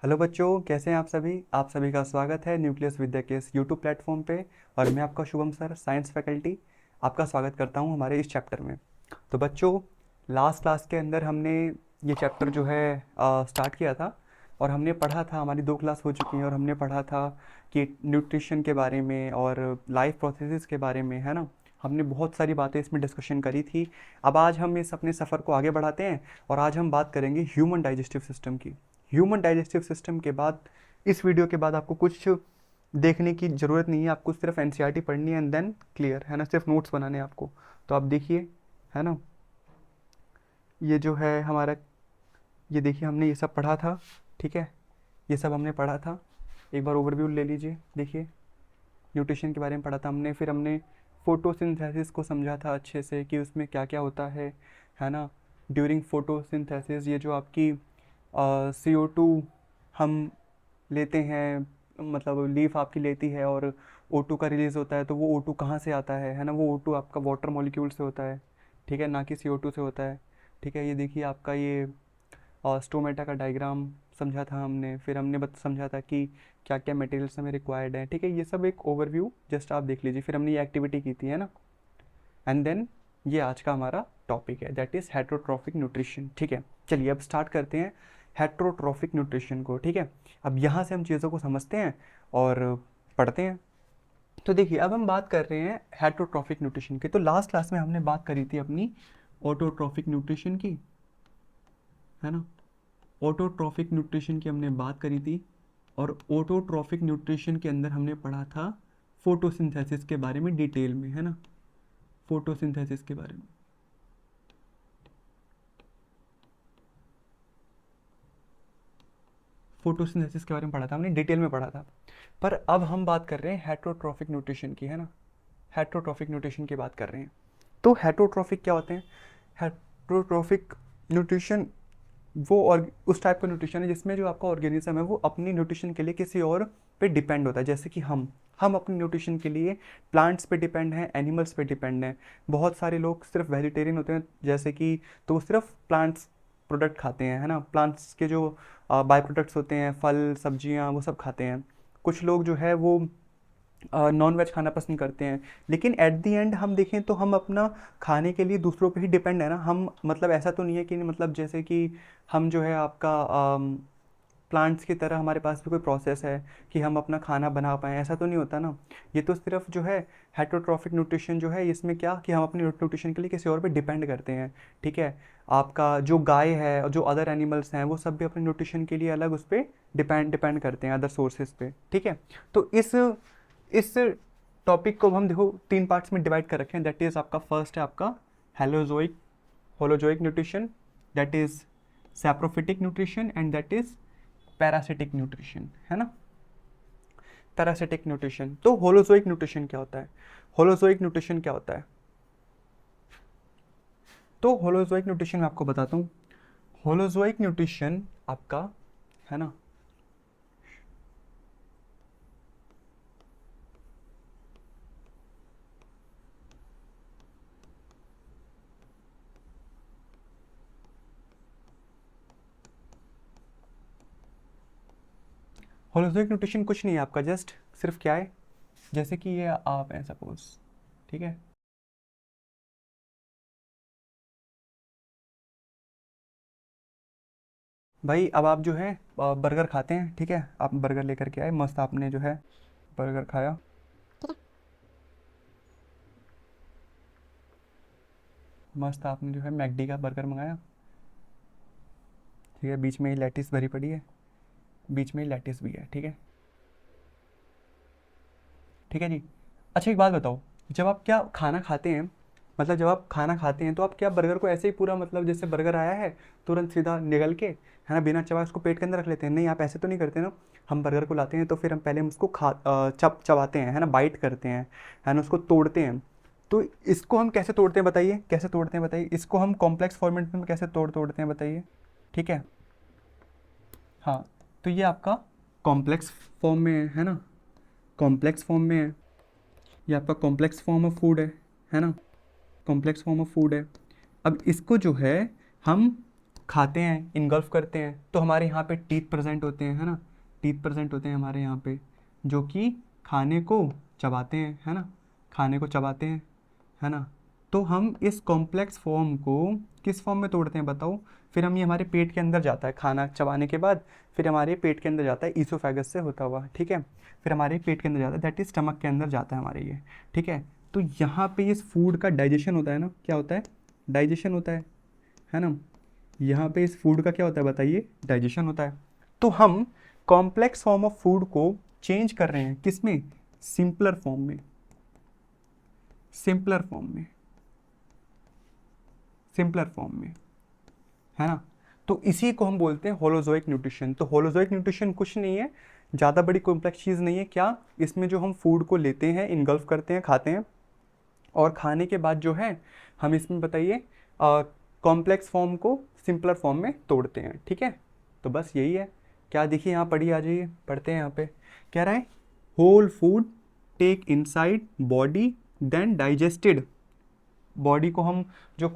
Hello बच्चों, कैसे हैं आप सभी का स्वागत है न्यूक्लियस विद्या के इस यूट्यूब प्लेटफॉर्म पे। और मैं आपका शुभम सर, साइंस फैकल्टी, आपका स्वागत करता हूं हमारे इस चैप्टर में। तो बच्चों, लास्ट क्लास के अंदर हमने ये चैप्टर जो है स्टार्ट किया था, और हमने पढ़ा था, हमारी 2 क्लास हो चुकी हैं, और हमने पढ़ा था कि न्यूट्रिशन के बारे में और लाइफ प्रोसेसेस के बारे में, है ना। हमने बहुत सारी बातें इसमें डिस्कशन करी थी। अब आज हम इस अपने सफ़र को आगे बढ़ाते हैं, और आज हम बात करेंगे ह्यूमन डाइजेस्टिव सिस्टम की। ह्यूमन डाइजेस्टिव सिस्टम के बाद, इस वीडियो के बाद आपको कुछ देखने की ज़रूरत नहीं है, आपको सिर्फ एनसीईआरटी पढ़नी है एंड देन क्लियर, है ना। सिर्फ नोट्स बनाने हैं आपको। तो आप देखिए, है ना, ये जो है हमारा, ये देखिए हमने ये सब पढ़ा था, ठीक है। ये सब हमने पढ़ा था, एक बार ओवरव्यू ले लीजिए। देखिए, न्यूट्रिशन के बारे में पढ़ा था हमने, फिर हमने फोटोसिंथेसिस को समझा था अच्छे से कि उसमें क्या क्या होता है ना। ड्यूरिंग फोटोसिंथेसिस ये जो आपकी CO2 हम लेते हैं, मतलब लीफ आपकी लेती है, और O2 का रिलीज़ होता है। तो वो O2 कहाँ से आता है ना, वो O2 आपका वाटर मॉलिक्यूल से होता है, ठीक है, ना कि CO2 से होता है, ठीक है। ये देखिए आपका ये स्टोमेटा का डायग्राम समझा था हमने, फिर हमने समझा था कि क्या क्या मटेरियल्स हमें रिक्वायर्ड है, ठीक है। ये सब एक ओवरव्यू जस्ट आप देख लीजिए। फिर हमने ये एक्टिविटी की थी, है ना। एंड देन ये आज का हमारा टॉपिक है, दैट इज़ हेट्रोट्रॉफिक न्यूट्रिशन, ठीक है। चलिए अब स्टार्ट करते हैं हेट्रोट्रॉफिक न्यूट्रिशन को, ठीक है। अब यहाँ से हम चीज़ों को समझते हैं और पढ़ते हैं। तो देखिए, अब हम बात कर रहे हैं हेट्रोट्रॉफिक न्यूट्रिशन की। तो लास्ट क्लास में हमने बात करी थी अपनी ऑटोट्रॉफिक न्यूट्रिशन की, है ना। ऑटोट्रॉफिक न्यूट्रिशन की हमने बात करी थी, और ऑटोट्रॉफिक न्यूट्रिशन के अंदर हमने पढ़ा था फोटोसिंथेसिस के बारे में डिटेल में, है ना। फोटोसिंथेसिस के बारे में, फोटोसिंथेसिस के बारे में पढ़ा था हमने, डिटेल में पढ़ा था। पर अब हम बात कर रहे हैं हेट्रोट्रॉफिक न्यूट्रिशन की, है ना। हेट्रोट्रॉफिक न्यूट्रिशन की बात कर रहे हैं। तो हेट्रोट्रॉफिक क्या होते हैं? हेट्रोट्रॉफिक न्यूट्रिशन वो और उस टाइप का न्यूट्रिशन है जिसमें जो आपका ऑर्गेनिज्म है वो अपनी न्यूट्रिशन के लिए किसी और पे डिपेंड होता है। जैसे कि हम अपनी न्यूट्रिशन के लिए प्लांट्स पे डिपेंड हैं, एनिमल्स पे डिपेंड हैं। बहुत सारे लोग सिर्फ वेजिटेरियन होते हैं, जैसे कि, तो वो सिर्फ प्लांट्स प्रोडक्ट खाते हैं, है ना। प्लांट्स के जो बाय प्रोडक्ट्स होते हैं, फल सब्जियां, वो सब खाते हैं। कुछ लोग जो है वो नॉन वेज खाना पसंद करते हैं। लेकिन एट दी एंड हम देखें तो हम अपना खाने के लिए दूसरों पे ही डिपेंड है ना। हम मतलब ऐसा तो नहीं है कि, मतलब जैसे कि हम जो है आपका प्लांट्स की तरह हमारे पास भी कोई प्रोसेस है कि हम अपना खाना बना पाएँ, ऐसा तो नहीं होता ना। ये तो सिर्फ जो है हेट्रोट्रॉफिक न्यूट्रिशन जो है, इसमें क्या कि हम अपनी न्यूट्रिशन के लिए किसी और पे डिपेंड करते हैं, ठीक है। आपका जो गाय है और जो अदर एनिमल्स हैं वो सब भी अपने न्यूट्रिशन के लिए अलग उस पर डिपेंड करते हैं, अदर सोर्सेज पे, ठीक है। तो इस टॉपिक को हम देखो 3 पार्ट्स में डिवाइड कर रखे हैं। दैट इज़ आपका फर्स्ट है आपका holozoic holozoic nutrition, that is saprophytic nutrition, and that is parasitic nutrition, है ना। Parasitic nutrition. तो होलोजोइक न्यूट्रिशन क्या होता है? होलोजोइक न्यूट्रिशन क्या होता है? तो होलोजोइक न्यूट्रिशन मैं आपको बताता हूँ। होलोजोइक न्यूट्रिशन आपका, है ना, होलोजोइक न्यूट्रिशन कुछ नहीं है आपका, जस्ट सिर्फ क्या है, जैसे कि ये आप हैं सपोज, ठीक है। भाई अब आप जो है बर्गर खाते हैं, ठीक है। आप बर्गर लेकर के आए, मस्त आपने जो है बर्गर खाया, मस्त आपने जो है मैकडी का बर्गर मंगाया, ठीक है। बीच में ही लेटिस भरी पड़ी है, बीच में ही लेटिस भी है, ठीक है, ठीक है जी। अच्छा एक बात बताओ, जब आप क्या खाना खाते हैं, मतलब जब आप खाना खाते हैं तो आप क्या बर्गर को ऐसे ही पूरा, मतलब जैसे बर्गर आया है तुरंत सीधा निगल के, है ना, बिना चबाए उसको पेट के अंदर रख लेते हैं? नहीं, आप ऐसे तो नहीं करते ना। हम बर्गर को लाते हैं तो फिर हम पहले हम उसको चबाते हैं, है ना, बाइट करते हैं, है ना, उसको तोड़ते हैं। तो इसको हम कैसे तोड़ते हैं बताइए, कैसे तोड़ते हैं बताइए, इसको हम कॉम्प्लेक्स फॉर्मेट में कैसे तोड़ते हैं बताइए, ठीक है। हाँ, तो ये आपका कॉम्प्लेक्स फॉर्म में है ना, कॉम्प्लेक्स फॉर्म में है। ये आपका कॉम्प्लेक्स फॉर्म ऑफ फूड है ना, कॉम्प्लेक्स फॉर्म ऑफ फूड है। अब इसको जो है हम खाते हैं, इनगल्फ करते हैं, तो हमारे यहाँ पे टीथ प्रेजेंट होते हैं, है ना, टीथ प्रेजेंट होते हैं हमारे यहाँ पे, जो कि खाने को चबाते हैं, है ना, खाने को चबाते हैं, है ना। तो हम इस कॉम्प्लेक्स फॉर्म को किस फॉर्म में तोड़ते हैं बताओ? फिर हम ये हमारे पेट के अंदर जाता है, खाना चबाने के बाद फिर हमारे पेट के अंदर जाता है ईसोफेगस से होता हुआ, ठीक है, फिर हमारे पेट के अंदर जाता है, दैट इज स्टमक के अंदर जाता है हमारे ये, ठीक है। तो यहाँ पे इस फूड का डाइजेशन होता है ना, क्या होता है? डाइजेशन होता है ना। यहाँ पे इस फूड का क्या होता है बताइए? डाइजेशन होता है। तो हम कॉम्प्लेक्स फॉर्म ऑफ फूड को चेंज कर रहे हैं किस में? सिंपलर फॉर्म में, सिंपलर फॉर्म में, सिंपलर फॉर्म में, है ना। तो इसी को हम बोलते हैं होलोजोइक न्यूट्रिशन। तो होलोजोइक न्यूट्रिशन कुछ नहीं है, ज़्यादा बड़ी कॉम्प्लेक्स चीज़ नहीं है। क्या? इसमें जो हम फूड को लेते हैं, इनगल्फ करते हैं, खाते हैं, और खाने के बाद जो है हम इसमें बताइए कॉम्प्लेक्स फॉर्म को सिंपलर फॉर्म में तोड़ते हैं, ठीक है। तो बस यही है। क्या देखिए यहाँ पढ़िए, आ जाइए पढ़ते हैं। यहाँ पे कह रहा है whole food take inside body then digested. Body को हम जो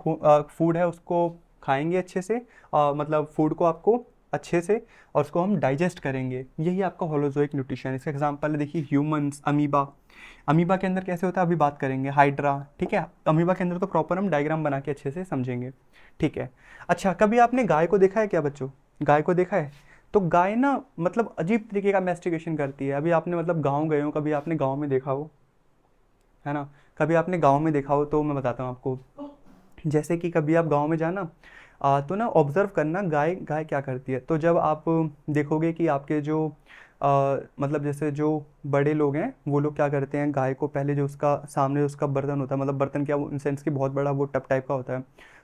फूड है उसको खाएंगे अच्छे से, मतलब फूड को आपको अच्छे से, और उसको हम डाइजेस्ट करेंगे, यही आपका होलोजोइक न्यूट्रिशन। इसका एग्जांपल है देखिए ह्यूमंस, अमीबा। अमीबा के अंदर कैसे होता है अभी बात करेंगे, हाइड्रा, ठीक है। अमीबा के अंदर तो प्रॉपर हम डायग्राम बना के अच्छे से समझेंगे, ठीक है। अच्छा, कभी आपने गाय को देखा है क्या बच्चों? गाय को देखा है? तो गाय ना मतलब अजीब तरीके का मैस्टिकेशन करती है। अभी आपने मतलब गाँव गए हो, कभी आपने गाँव में देखा हो, है ना, कभी आपने गाँव में देखा हो, तो मैं बताता हूँ आपको। जैसे कि कभी आप गांव में जाना तो ना ऑब्जर्व करना गाय गाय क्या करती है। तो जब आप देखोगे कि आपके जो मतलब जैसे जो बड़े लोग हैं वो लोग क्या करते हैं, गाय को पहले जो उसका सामने उसका बर्तन होता है, मतलब बर्तन क्या, वो इन सेंस की बहुत बड़ा वो टब टाइप का होता है,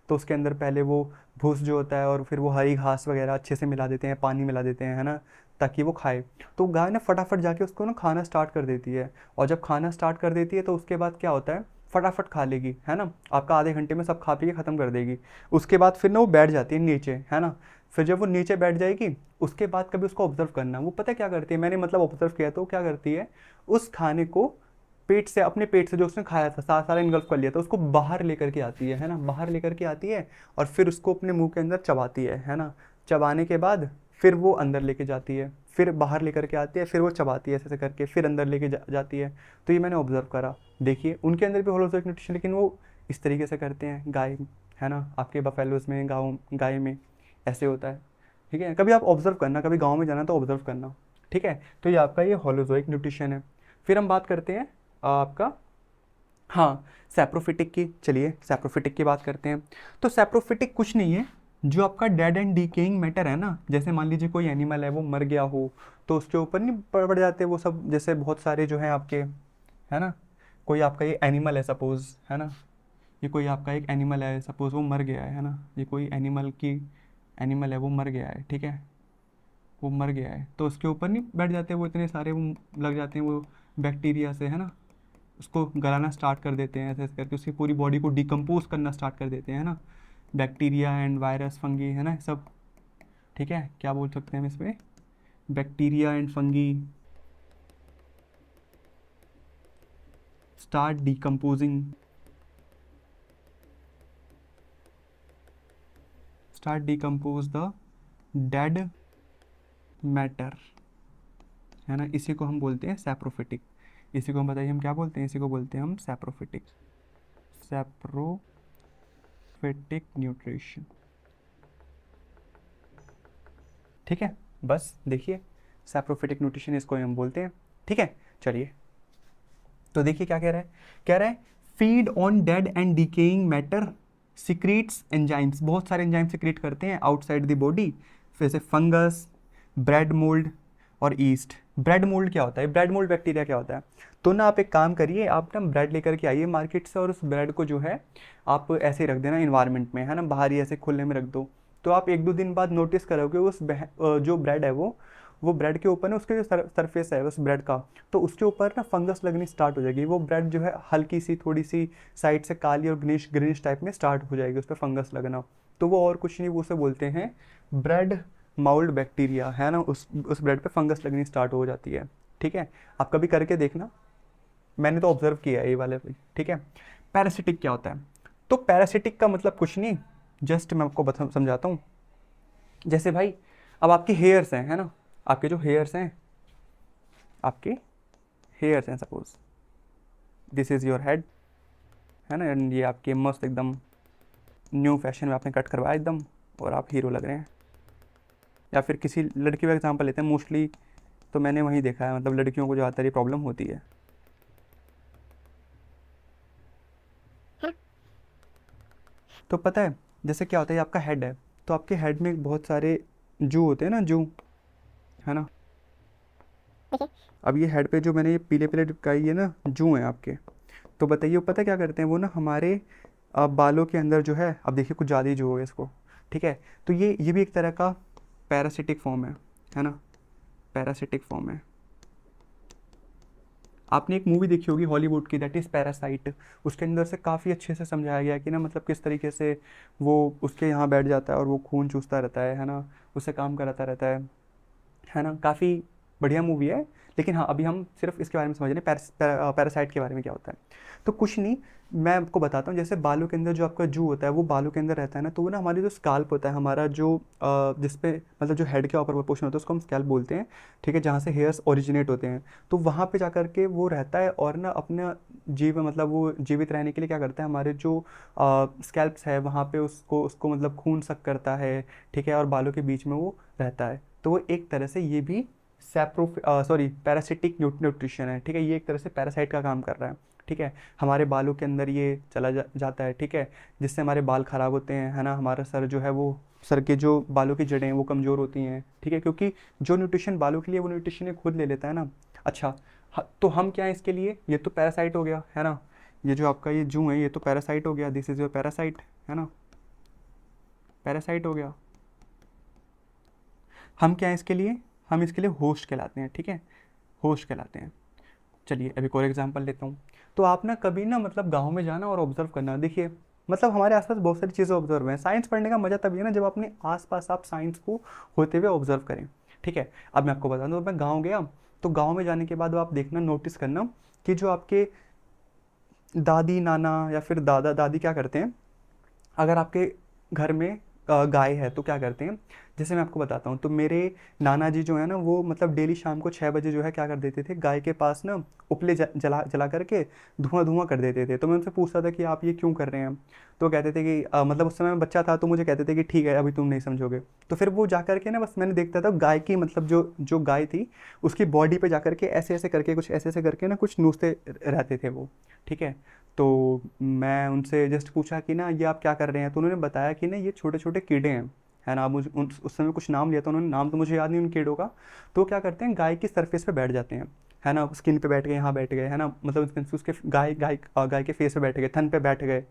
तो उसके अंदर पहले वो भूस जो होता है और फिर वो हरी घास वगैरह अच्छे से मिला देते हैं, पानी मिला देते हैं, है ना, ताकि वो खाए। तो गाय ना फटाफट जाके उसको ना खाना स्टार्ट कर देती है, और जब खाना स्टार्ट कर देती है तो उसके बाद क्या होता है, फटाफट खा लेगी, है ना, आपका आधे घंटे में सब खा पी के ख़त्म कर देगी। उसके बाद फिर ना वो बैठ जाती है नीचे, है ना। फिर जब वो नीचे बैठ जाएगी उसके बाद कभी उसको ऑब्जर्व करना, वो पता है क्या करती है, मैंने मतलब ऑब्जर्व किया, तो क्या करती है, उस खाने को पेट से, अपने पेट से जो उसने खाया था सारा इनगल्फ कर लिया था, उसको बाहर लेकर के आती है ना, बाहर लेकर के आती है, और फिर उसको अपने मुंह के अंदर चबाती है ना। चबाने के बाद फिर वो अंदर लेके जाती है, फिर बाहर लेकर के आती है, फिर वो चबाती है ऐसे करके, फिर अंदर लेके जाती है। तो ये मैंने ऑब्जर्व करा। देखिए उनके अंदर भी होलोजोइक न्यूट्रिशन, लेकिन वो इस तरीके से करते हैं गाय, है ना, आपके बफेलोज में, गाय में ऐसे होता है, ठीक है। कभी आप ऑब्जर्व करना, कभी गाँव में जाना तो ऑब्जर्व करना, ठीक है। तो ये आपका ये होलोजोइक न्यूट्रिशन है। फिर हम बात करते हैं आपका, हाँ, सैप्रोफिटिक की। चलिए सैप्रोफिटिक की बात करते हैं। तो सैप्रोफिटिक कुछ नहीं है, जो आपका डेड एंड डिकेइंग मैटर है ना, जैसे मान लीजिए कोई एनिमल है वो मर गया हो, तो उसके ऊपर नहीं पड़ जाते वो सब, जैसे बहुत सारे जो हैं आपके, है ना, कोई आपका ये एनिमल है सपोज, है ना, ये कोई आपका एक एनिमल है सपोज, वो मर गया है ना, ये कोई एनिमल है वो मर गया है, ठीक है, वो मर गया है, तो उसके ऊपर नहीं बैठ जाते वो इतने सारे, वो लग जाते हैं वो बैक्टीरिया से, है ना, उसको गलाना स्टार्ट कर देते हैं, ऐसे ऐसे करके उसकी पूरी बॉडी को डिकम्पोज करना स्टार्ट कर देते हैं ना, बैक्टीरिया एंड वायरस फंगी, है ना सब, ठीक है। क्या बोल सकते हैं हम इसमें, bacteria and fungi start decomposing, start decompose the dead matter, है ना, इसी को हम बोलते हैं सैप्रोफिटिक। इसी को हम बताइए हम क्या बोलते हैं, इसी को बोलते हैं हम सैप्रोफिटिक, सैप्रोफिटिक न्यूट्रिशन, ठीक है। बस देखिए सैप्रोफिटिक न्यूट्रिशन इसको हम बोलते हैं, ठीक है। चलिए तो देखिए क्या कह रहा है, कह रहा है feed on dead and decaying matter secretes enzymes, बहुत सारे एंजाइम सिक्रीट करते हैं आउटसाइड द बॉडी, जैसे फंगस, ब्रेड मोल्ड और ईस्ट। ब्रेड मोल्ड क्या होता है, ब्रेड मोल्ड बैक्टीरिया क्या होता है? तो ना आप एक काम करिए, आप ना ब्रेड लेकर के आइए मार्केट से, और उस ब्रेड को जो है आप ऐसे ही रख देना इन्वायरमेंट में, है ना, बाहर ही ऐसे खुले में रख दो। तो आप 1-2 दिन बाद नोटिस करोगे उस जो ब्रेड है वो ब्रेड के ऊपर ना, उसके जो सरफेस है उस ब्रेड का, तो उसके ऊपर ना फंगस लगनी स्टार्ट हो जाएगी। वो ब्रेड जो है हल्की सी थोड़ी सी साइड से काली और ग्रीनिश टाइप में स्टार्ट हो जाएगी, उस पर फंगस लगना। तो वो और कुछ नहीं, वो उसे बोलते हैं ब्रेड माउल्ड बैक्टीरिया, है ना, उस ब्रेड पे फंगस लगनी स्टार्ट हो जाती है, ठीक है। आप कभी करके देखना, मैंने तो ऑब्जर्व किया है ये वाले पे, ठीक है। पैरासिटिक क्या होता है? तो पैरासिटिक का मतलब कुछ नहीं, जस्ट मैं आपको समझाता हूँ। जैसे भाई अब आपके हेयर्स हैं, है ना, आपके जो हेयर्स हैं, आपके हेयर्स हैं, suppose this is your head, है ना, एंड ये आपके मस्त एकदम न्यू फैशन में आपने कट करवाया एकदम, और आप हीरो लग रहे हैं। या फिर किसी लड़की का एग्जांपल लेते हैं, मोस्टली तो मैंने वहीं देखा है, मतलब लड़कियों को ज़्यादातर ये प्रॉब्लम होती है। तो पता है जैसे क्या होता है, ये आपका हेड है, तो आपके हेड में बहुत सारे जू होते हैं ना, जू, है ना। अब ये हेड पे जो मैंने ये पीले पीले चिपकाई है ना, जू हैं आपके। तो बताइए वो पता है क्या करते हैं, वो ना हमारे बालों के अंदर जो है, अब देखिए कुछ ज़्यादा ही जू हो गए इसको, ठीक है। तो ये भी एक तरह का पैरासिटिक फॉर्म है ना, पैरासिटिक फॉर्म है। आपने एक मूवी देखी होगी हॉलीवुड की, दैट इज़ पैरासाइट। उसके अंदर से काफ़ी अच्छे से समझाया गया है कि ना मतलब किस तरीके से वो उसके यहाँ बैठ जाता है और वो खून चूसता रहता है ना, उससे काम कराता रहता है ना। काफ़ी बढ़िया मूवी है। लेकिन हाँ, अभी हम सिर्फ इसके बारे में समझ रहे हैं, पैरासाइट के बारे में क्या होता है। तो कुछ नहीं, मैं आपको बताता हूँ। जैसे बालों के अंदर जो आपका जू होता है वो बालों के अंदर रहता है ना, तो वो ना हमारी जो स्काल्प होता है, हमारा जो जिस पे मतलब जो हेड के ऊपर पोर्शन होता है उसको हम स्कैल्प बोलते हैं, ठीक है, जहाँ से हेयर्स ओरिजिनेट होते हैं। तो वहाँ पे जा कर के वो रहता है, और ना अपना मतलब वो जीवित रहने के लिए क्या करता है, हमारे जो स्कैल्प्स है वहाँ पे उसको उसको मतलब खून सक करता है, ठीक है, और बालों के बीच में वो रहता है। तो वो एक तरह से ये भी पैरासिटिक न्यूट्रिशन है, ठीक है, ये एक तरह से पैरासाइट का काम कर रहा है, ठीक है। हमारे बालों के अंदर ये चला जाता है, ठीक है, जिससे हमारे बाल ख़राब होते हैं, है ना, हमारा सर जो है वो, सर के जो बालों की जड़ें हैं वो कमज़ोर होती हैं, ठीक है, क्योंकि जो न्यूट्रिशन बालों के लिए वो न्यूट्रिशन ये खुद ले लेता है ना। अच्छा, तो हम क्या है इसके लिए, ये तो पैरासाइट हो गया, है ना, ये जो आपका ये जू है ये तो पैरासाइट हो गया, दिस इज़ योर पैरासाइट, है ना, पैरासाइट हो गया। हम क्या है इसके लिए, हम इसके लिए होस्ट कहलाते हैं, ठीक है, होस्ट कहलाते हैं। चलिए अभी कोई एग्जांपल लेता हूँ। तो आप ना कभी ना मतलब गांव में जाना और ऑब्जर्व करना, देखिए मतलब हमारे आसपास बहुत सारी चीज़ें ऑब्जर्व हैं। साइंस पढ़ने का मज़ा तभी है ना जब अपने आसपास आप साइंस को होते हुए ऑब्जर्व करें, ठीक है। अब मैं आपको बता दूँ, मैं गाँव गया, तो गाँव में जाने के बाद आप देखना, नोटिस करना कि जो आपके दादी नाना या फिर दादा दादी क्या करते हैं, अगर आपके घर में गाय है तो क्या करते हैं। जैसे मैं आपको बताता हूँ, तो मेरे नाना जी जो है ना वो मतलब डेली शाम को 6 बजे जो है क्या कर देते थे, गाय के पास ना उपले जला जला करके धुआं धुआं कर देते थे। तो मैं उनसे पूछता था कि आप ये क्यों कर रहे हैं। तो वो कहते थे कि मतलब उस समय मैं बच्चा था, तो मुझे कहते थे कि ठीक है अभी तुम नहीं समझोगे। तो फिर वो जा करके ना बस मैंने देखता था गाय की मतलब जो जो गाय थी उसकी बॉडी पे जा करके ऐसे ऐसे करके कुछ ऐसे ऐसे करके ना कुछ नूचते रहते थे वो, ठीक है। तो मैं उनसे जस्ट पूछा कि ना ये आप क्या कर रहे हैं, तो उन्होंने बताया कि ना ये छोटे छोटे कीड़े हैं, है ना। अब मुझे उस समय कुछ नाम लिया था उन्होंने, नाम तो मुझे याद नहीं उन कीड़ों का। तो वो क्या करते हैं, गाय की सरफेस पे बैठ जाते हैं, है ना, स्किन पे बैठ गए, यहाँ बैठ गए, है ना, मतलब उसके गाय के फेस पे बैठ गए, थन पे बैठ गए,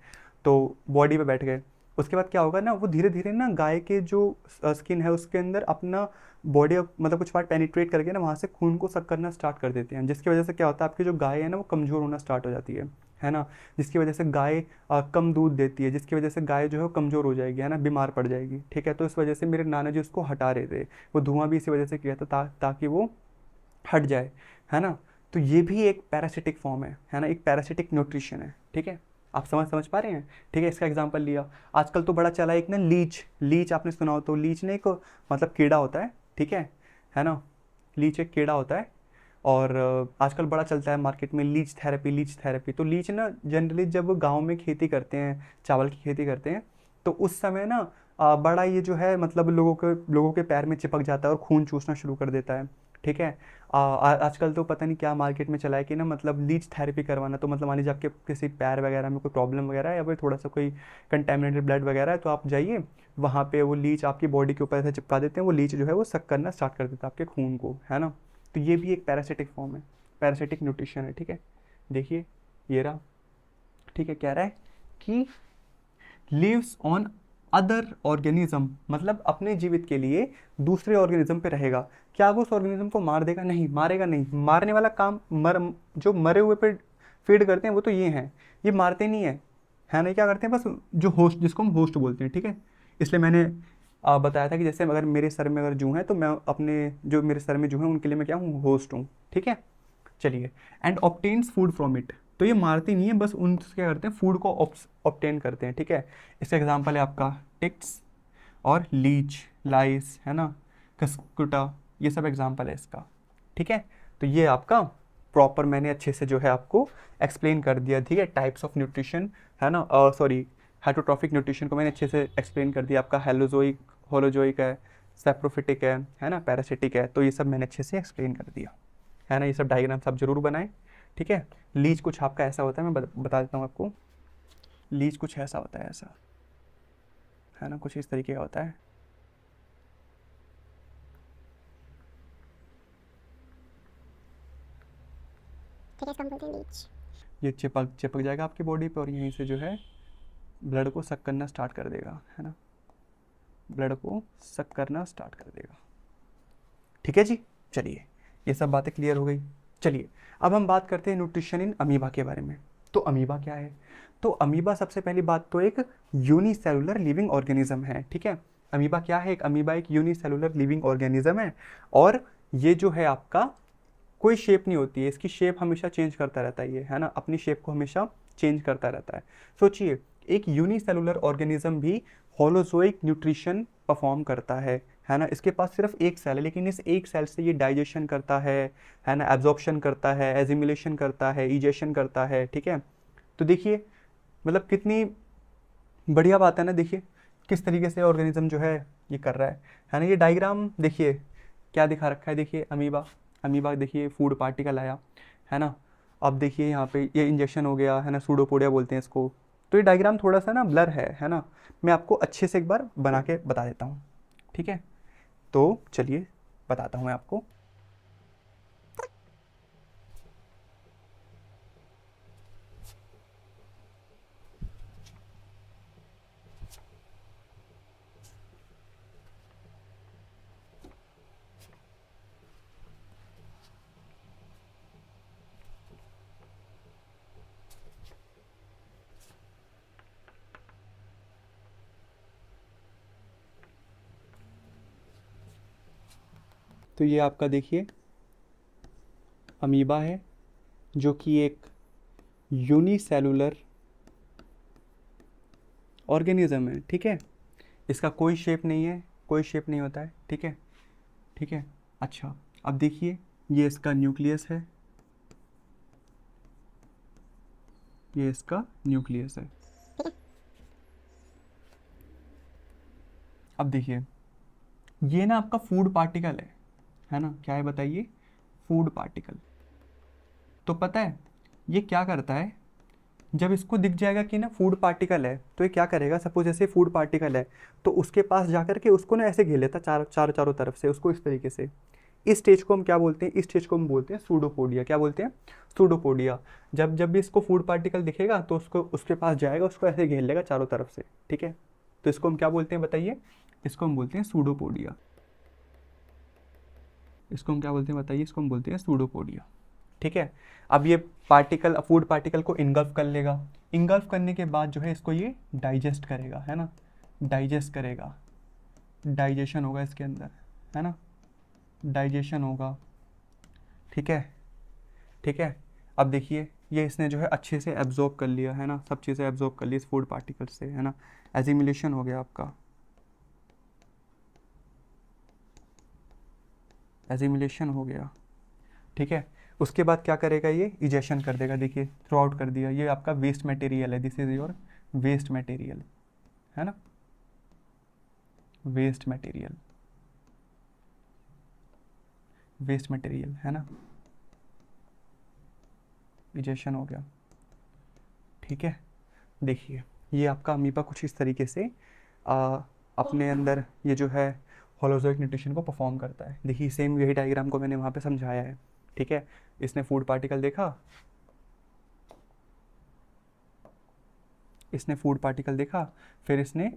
तो बॉडी पे बैठ गए। उसके बाद क्या होगा ना, वो धीरे धीरे ना गाय के जो स्किन है उसके अंदर अपना बॉडी मतलब कुछ पार्ट पेनिट्रेट करके ना वहाँ से खून को सक करना स्टार्ट कर देते हैं, जिसकी वजह से क्या होता है, आपकी जो गाय है ना वो कमज़ोर होना स्टार्ट हो जाती है ना। जिसकी वजह से गाय कम दूध देती है, जिसकी वजह से गाय जो है वो कमज़ोर हो जाएगी, है ना, बीमार पड़ जाएगी, ठीक है। तो इस वजह से मेरे नाना जी उसको हटा रहे थे, वो धुआं भी इसी वजह से किया था ताकि वो हट जाए, है ना। तो ये भी एक पैरासिटिक फॉर्म है ना, एक पैरासिटिक न्यूट्रिशन है, ठीक है। आप समझ समझ पा रहे हैं, ठीक है। इसका एग्जांपल लिया, आजकल तो बड़ा चला एक ना लीच, लीच आपने सुना हो तो, लीच ने एक मतलब कीड़ा होता है, ठीक है ना, लीच एक कीड़ा होता है। और आजकल बड़ा चलता है मार्केट में लीच थेरेपी, लीच थेरेपी। तो लीच ना जनरली जब गांव में खेती करते हैं, चावल की खेती करते हैं, तो उस समय ना बड़ा ये जो है मतलब लोगों के पैर में चिपक जाता है और खून चूसना शुरू कर देता है, ठीक है। आजकल तो पता नहीं क्या मार्केट में चला है कि ना मतलब लीच थेरेपी करवाना, तो मतलब मान लीजिए आपके किसी पैर वगैरह में कोई प्रॉब्लम वगैरह है या फिर थोड़ा सा कोई कंटेमिनेटेड ब्लड वगैरह है, तो आप जाइए वहाँ पे, वो लीच आपकी बॉडी के ऊपर ऐसे चिपका देते हैं, वो लीच जो है वो सक करना स्टार्ट कर देता है आपके खून को, है ना। तो ये भी एक पैरासिटिक फॉर्म है, पैरासिटिक न्यूट्रिशन है, ठीक है। देखिए ये रहा, ठीक है, कह रहा है कि लिव्स ऑन अदर ऑर्गेनिज्म, मतलब अपने जीवित के लिए दूसरे ऑर्गेनिज्म पे रहेगा। क्या वो उस ऑर्गेनिज्म को मार देगा? नहीं, मारेगा नहीं। मारने वाला काम जो मरे हुए पे फीड करते हैं वो तो ये हैं, ये मारते नहीं है ना, क्या करते हैं बस जो होस्ट, जिसको हम होस्ट बोलते हैं, ठीक है। इसलिए मैंने बताया था कि जैसे अगर मेरे सर में अगर जूं है तो मैं अपने जो मेरे सर में जूं है उनके लिए मैं क्या हूँ, होस्ट हूँ, ठीक है। चलिए, and obtains food from it, तो ये मारते नहीं है, बस उनसे क्या करते हैं, फूड को ऑप्टेन करते हैं, ठीक है। इसका एग्जांपल है आपका टिक्स और लीच, लाइस, है ना, कस्कुटा, ये सब एग्जाम्पल है इसका। ठीक है, तो ये आपका प्रॉपर मैंने अच्छे से जो है आपको एक्सप्लेन कर दिया। ठीक है, टाइप्स ऑफ न्यूट्रिशन, है ना, सॉरी हेटरोट्रॉफिक न्यूट्रिशन को मैंने अच्छे से एक्सप्लेन कर दिया। आपका हेलोजोइक, होलोजोइक है, सेप्रोफिटिक है ना, पैरासिटिक है, तो ये सब मैंने अच्छे से एक्सप्लेन कर दिया, है ना। ये सब डायग्राम्स आप जरूर बनाएं। ठीक है, लीच कुछ आपका ऐसा होता है, मैं बता देता हूँ आपको। लीच कुछ ऐसा होता है, ऐसा, है ना, कुछ इस तरीके का होता है। ठीक है, इसको हम बोलते हैं लीच। ये चिपक चिपक जाएगा आपकी बॉडी पे और यहीं से जो है ब्लड को सक करना स्टार्ट कर देगा, है ना, ब्लड को सक करना स्टार्ट कर देगा। ठीक है जी, चलिए ये सब बातें क्लियर हो गई। चलिए अब हम बात करते हैं न्यूट्रिशन इन अमीबा के बारे में। तो अमीबा क्या है? तो अमीबा सबसे पहली बात तो एक यूनिसेलुलर लिविंग ऑर्गेनिज्म है। ठीक है, अमीबा क्या है? एक अमीबा एक यूनिसेलुलर लिविंग ऑर्गेनिज्म है और ये जो है आपका कोई शेप नहीं होती है, इसकी शेप हमेशा चेंज करता रहता है ये, है ना, अपनी शेप को हमेशा चेंज करता रहता है। सोचिए एक यूनिसेलुलर ऑर्गेनिज्म भी होलोजोइक न्यूट्रिशन परफॉर्म करता है ना। इसके पास सिर्फ एक सेल है लेकिन इस एक सेल से ये डाइजेशन करता है ना, एब्जॉर्प्शन करता है, एजिमुलेशन करता है, इजेशन करता है। ठीक है, तो देखिए मतलब कितनी बढ़िया बात है ना। देखिए किस तरीके से ऑर्गेनिज्म जो है ये कर रहा है ना। ये डायग्राम देखिए क्या दिखा रखा है, देखिए अमीबा, अमीबा देखिए फूड पार्टिकल आया, है ना। अब देखिए यहाँ पे ये इंजेक्शन हो गया, है ना, सूडोपोडिया बोलते हैं इसको। तो ये डायग्राम थोड़ा सा ना ब्लर है ना। मैं आपको अच्छे से एक बार बना के बता देता हूँ। ठीक है, तो चलिए बताता हूँ मैं आपको। तो ये आपका देखिए अमीबा है जो कि एक यूनिसेलुलर ऑर्गेनिज्म है। ठीक है, इसका कोई शेप नहीं है, कोई शेप नहीं होता है। ठीक है, ठीक है। अच्छा अब देखिए ये इसका न्यूक्लियस है, ये इसका न्यूक्लियस है। अब देखिए ये ना आपका फूड पार्टिकल है ना, क्या है बताइए? Food particle. तो पता है ये क्या करता है? जब इसको दिख जाएगा कि ना फूड पार्टिकल है तो ये क्या करेगा, सपोज जैसे फूड पार्टिकल है तो उसके पास जाकर के उसको ना ऐसे घेर लेता चारों तरफ से उसको इस तरीके से। इस स्टेज को हम क्या बोलते हैं? इस स्टेज को हम बोलते हैं सूडोपोडिया। क्या बोलते हैं? सूडोपोडिया। जब जब भी इसको फूड पार्टिकल दिखेगा तो उसको उसके पास जाएगा, उसको ऐसे घेर लेगा चारों तरफ से। ठीक है, तो इसको हम क्या बोलते हैं बताइए? इसको हम बोलते हैं सूडोपोडिया। इसको हम क्या बोलते हैं बताइए? इसको हम बोलते हैं सूडोपोडिया। ठीक है, अब ये पार्टिकल फूड पार्टिकल को इनगल्फ कर लेगा। इनगल्फ करने के बाद जो है इसको ये डाइजेस्ट करेगा, है ना, डाइजेस्ट करेगा, डाइजेशन होगा इसके अंदर, है ना, डाइजेशन होगा। ठीक है, ठीक है। अब देखिए ये इसने जो है अच्छे से एब्जॉर्ब कर लिया, है ना, सब चीज़ें एब्जॉर्ब कर ली इस फूड पार्टिकल से, है ना, एजिमुलेशन हो गया आपका, एजिमुलेशन हो गया। ठीक है, उसके बाद क्या करेगा ये? इजेशन कर देगा। देखिए थ्रू आउट कर दिया, ये आपका वेस्ट मटेरियल है, this is your waste material, है ना, वेस्ट मटेरियल, वेस्ट मटेरियल, है ना, इजेशन हो गया। ठीक है, देखिए ये आपका अमीबा कुछ इस तरीके से अपने अंदर ये जो है होलोजोइक न्यूट्रिशन को परफॉर्म करता है। देखिए सेम यही डायग्राम को मैंने वहाँ पे समझाया है। ठीक है, इसने फूड पार्टिकल देखा, इसने फूड पार्टिकल देखा, फिर इसने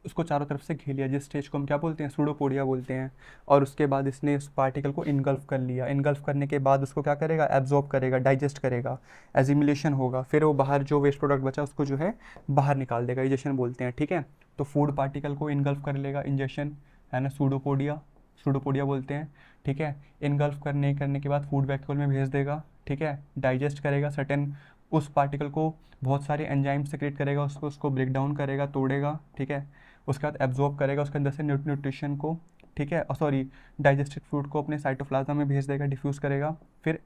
उसको चारों तरफ से घेर लिया, जिस स्टेज को हम क्या बोलते हैं? सूडोपोडिया बोलते हैं। और उसके बाद इसने उस पार्टिकल को इनगल्फ कर लिया। इनगल्फ करने के बाद उसको क्या करेगा? एब्जॉर्ब करेगा, डाइजेस्ट करेगा, एजिमुलेशन होगा, फिर वो बाहर जो वेस्ट प्रोडक्ट बचा उसको जो है बाहर निकाल देगा, इजेशन बोलते हैं। ठीक है, तो फूड पार्टिकल को इनगल्फ कर लेगा, इंजेक्शन, है ना, सूडोपोडिया, सूडोपोडिया बोलते हैं। ठीक है, इनगल्फ करने के बाद फूड वैक्यूल में भेज देगा। ठीक है, डाइजेस्ट करेगा, सर्टेन उस पार्टिकल को बहुत सारे एंजाइम सेक्रेट करेगा, उसको ब्रेक डाउन करेगा, तोड़ेगा। ठीक है, उसके बाद एब्जॉर्ब करेगा उसके अंदर से न्यूट्रिशन को, ठीक है, सॉरी डाइजेस्टेड फूड को अपने साइटोप्लाज्म में भेज देगा, डिफ्यूज़ करेगा। फिर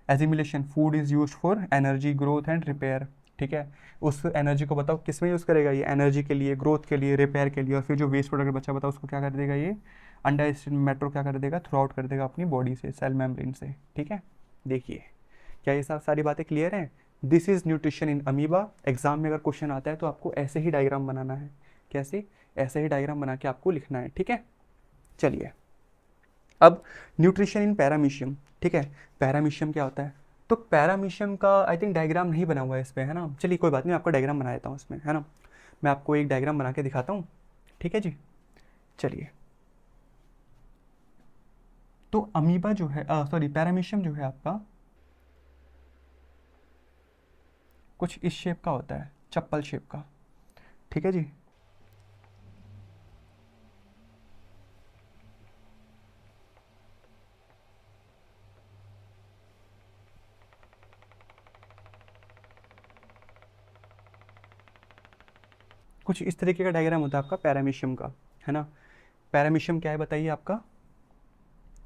assimilation, food is use for energy, growth and repair, ठीक है। उस एनर्जी को बताओ किस में यूज़ करेगा ये, एनर्जी के लिए, ग्रोथ के लिए, रिपेयर के लिए। और फिर जो वेस्ट प्रोडक्ट बचा बताओ उसको क्या कर देगा ये अनडाइजेस्टेड मैटर क्या कर देगा, थ्रू आउट कर देगा अपनी बॉडी से, सेल मेम्ब्रेन से, ठीक है। देखिए क्या ये सब सारी बातें क्लियर हैं। This is nutrition in amoeba. Exam में अगर क्वेश्चन आता है तो आपको ऐसे ही डायग्राम बनाना है। कैसे? ऐसे ही डायग्राम बना के आपको लिखना है, ठीक है। चलिए अब न्यूट्रिशन इन पैरामीशियम, ठीक है। पैरामीशियम क्या होता है? तो पैरामीशियम का आई थिंक डायग्राम नहीं बना हुआ है इस पर, है ना। चलिए कोई बात नहीं, आपका डायग्राम बना देता हूँ इसमें, है ना। मैं आपको एक डायग्राम बना के दिखाता हूँ, ठीक है जी। चलिए तो अमीबा जो है, सॉरी पैरामीशियम जो है आपका कुछ इस शेप का होता है, चप्पल शेप का, ठीक है जी। कुछ इस तरीके का डायग्राम होता है आपका पैरामीशियम का, है ना। पैरामीशियम क्या है बताइए आपका?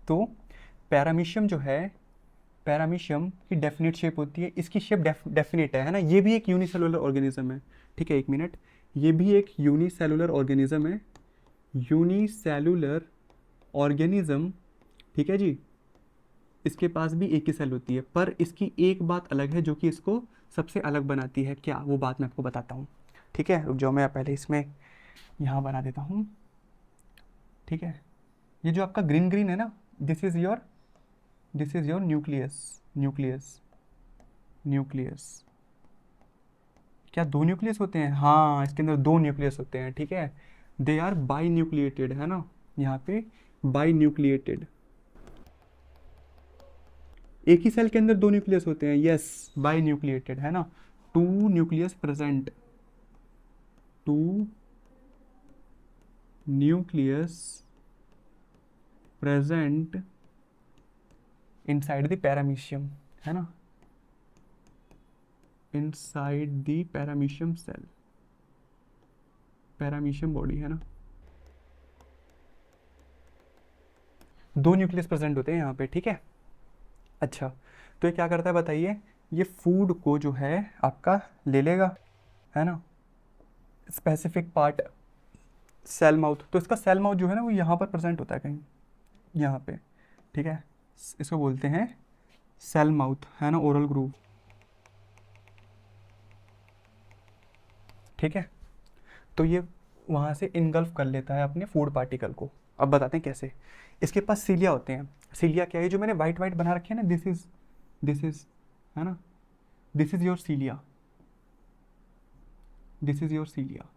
तो पैरामीशियम जो है, पैरामीशियम की डेफिनेट शेप होती है, इसकी शेप डेफिनेट है ना। ये भी एक यूनिसेलुलर ऑर्गेनिज्म है, ठीक है। एक मिनट, ये भी एक यूनिसेलुलर ऑर्गेनिज्म है, यूनिसेलुलर ऑर्गेनिज्म, ठीक है जी। इसके पास भी एक ही सेल होती है, पर इसकी एक बात अलग है जो कि इसको सबसे अलग बनाती है। क्या वो बात मैं आपको बताता हूँ, ठीक है। रुक जाओ, मैं पहले इसमें यहाँ बना देता हूँ, ठीक है। ये जो आपका ग्रीन ग्रीन है ना, this is your nucleus, nucleus, nucleus. क्या दो न्यूक्लियस होते हैं? हाँ, इसके अंदर दो न्यूक्लियस होते हैं, ठीक है। दे आर बाई न्यूक्लिएटेड, है ना, यहाँ पे बाई न्यूक्लिएटेड। एक ही सेल के अंदर दो न्यूक्लियस होते हैं, यस, बाई न्यूक्लिएटेड, है ना। Two nucleus present, two nucleus present inside the paramecium, है ना, inside the paramecium cell, paramecium body, है ना। दो न्यूक्लियस प्रेजेंट होते हैं यहाँ पे, ठीक है। अच्छा, तो ये क्या करता है बताइए? ये फूड को जो है आपका ले लेगा, है ना, स्पेसिफिक पार्ट, सेल माउथ। तो इसका सेल माउथ जो है ना वो यहाँ पर प्रेजेंट होता है कहीं, यहाँ पे, ठीक है। इसको बोलते हैं सेल माउथ, है ना, ओरल ग्रूव, ठीक है। तो ये वहाँ से इनगल्फ कर लेता है अपने फूड पार्टिकल को। अब बताते हैं कैसे। इसके पास सीलिया होते हैं। सीलिया क्या है? जो मैंने वाइट वाइट बना रखे हैं ना, दिस इज, है ना, this is your cilia, this is your cilia.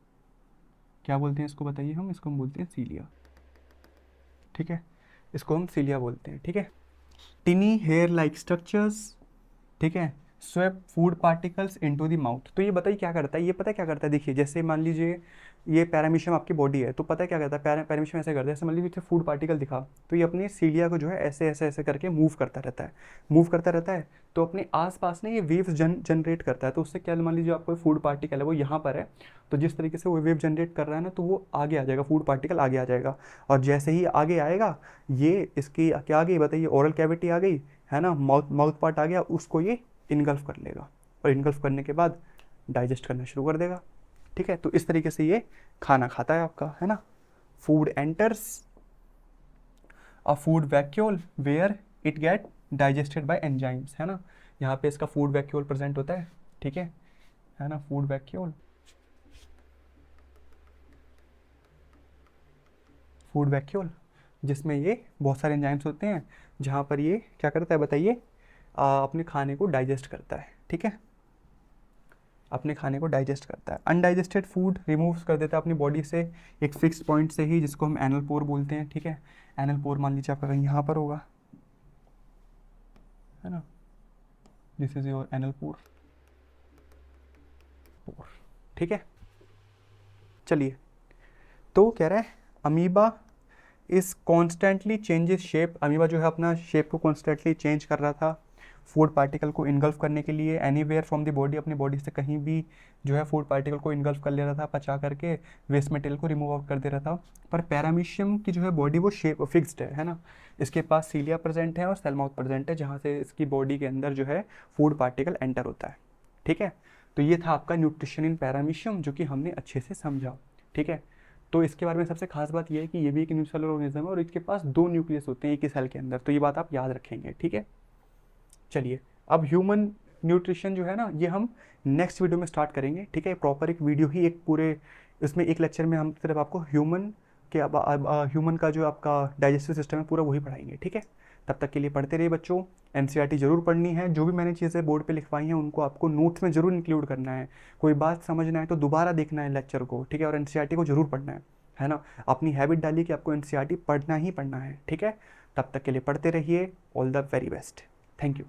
क्या बोलते हैं इसको बताइए? हम इसको हम बोलते हैं सीलिया, ठीक है। इसको हम सीलिया बोलते हैं, ठीक है। टिनी हेयर लाइक स्ट्रक्चर्स, ठीक है, sweep food particles into the mouth. तो ये बताइए क्या करता है? ये पता है क्या करता है? देखिए जैसे मान लीजिए ये पैरामीशियम आपकी बॉडी है, तो पता है क्या करता है? पैरामीशियम ऐसे करता है, जैसे मान लीजिए फूड पार्टिकल दिखा, तो ये अपनी सीलिया को जो है ऐसे ऐसे ऐसे करके मूव करता रहता है, मूव करता रहता है। तो अपने आसपास ना ये वेव्स जनरेट करता है। तो उससे क्या, मान लीजिए आपको फूड पार्टिकल है वो यहाँ पर है, तो जिस तरीके से वो वेव जनरेट कर रहा है ना, तो वो आगे आ जाएगा, फूड पार्टिकल आगे आ जाएगा। और जैसे ही आगे आएगा, ये इसकी क्या आ गई बताइए? ओरल कैविटी आ गई, है ना, माउथ माउथ पार्ट आ गया, उसको ये इनगल्फ कर लेगा, और इनगल्फ करने के बाद डाइजेस्ट करना शुरू कर देगा, ठीक है। तो इस तरीके से ये खाना खाता है आपका, है ना। Food enters a food vacuole where it get digested by enzymes, है ना। यहाँ पे इसका फूड वैक्यूल प्रेजेंट होता है, ठीक है ना, फूड वैक्यूल, फूड वैक्यूल, जिसमें ये बहुत सारे एंजाइम्स होते हैं, जहाँ पर ये क्या करता है बताइए? अपने खाने को डाइजेस्ट करता है, ठीक है, अपने खाने को डाइजेस्ट करता है। अनडाइजेस्टेड फूड रिमूव कर देता है अपनी बॉडी से एक फिक्स पॉइंट से ही, जिसको हम एनल पोर बोलते हैं, ठीक है। एनल पोर मान लीजिए आपका कहीं यहाँ पर होगा, है ना, this is your anal pore, ठीक है। चलिए, तो कह रहा है amoeba is constantly changes shape. Amoeba जो है अपना शेप को कॉन्स्टेंटली चेंज कर रहा था फूड पार्टिकल को इनगल्फ करने के लिए एनीवेयर फ्रॉम द बॉडी, अपनी बॉडी से कहीं भी जो है फूड पार्टिकल को इनगल्फ कर ले रहा था, पचा करके वेस्ट मटेरियल को रिमूव आउट कर दे रहा था। पर पैरामीशियम की जो है बॉडी वो शेप फिक्स्ड है ना, इसके पास सीलिया प्रेजेंट है और सेल माउथ प्रेजेंट है, जहाँ से इसकी बॉडी के अंदर जो है फूड पार्टिकल एंटर होता है। ठीक है, तो ये था आपका न्यूट्रिशन इन पैरामीशियम, जो कि हमने अच्छे से समझा। ठीक है, तो इसके बारे में सबसे खास बात यह है कि ये भी एक यूनिसेलुलर ऑर्गेनिज्म है और इसके पास 2 न्यूक्लियस होते हैं एक ही सेल के अंदर, तो ये बात आप याद रखेंगे। ठीक है, चलिए अब ह्यूमन न्यूट्रिशन जो है ना, ये हम नेक्स्ट वीडियो में स्टार्ट करेंगे। ठीक है, प्रॉपर एक वीडियो ही एक पूरे इसमें एक लेक्चर में हम सिर्फ आपको ह्यूमन के ह्यूमन का जो आपका डाइजेस्टिव सिस्टम है पूरा वही पढ़ाएंगे। ठीक है, तब तक के लिए पढ़ते रहिए बच्चों, एनसीईआरटी जरूर पढ़नी है, जो भी मैंने चीज़ें बोर्ड पे लिखवाई हैं उनको आपको नोट्स में जरूर इंक्लूड करना है, कोई बात समझना है तो दोबारा देखना है लेक्चर को। ठीक है, और एनसीईआरटी को जरूर पढ़ना है ना, अपनी हैबिट डालिए कि आपको एनसीईआरटी पढ़ना ही पढ़ना है। ठीक है, तब तक के लिए पढ़ते रहिए, all the very best, thank you.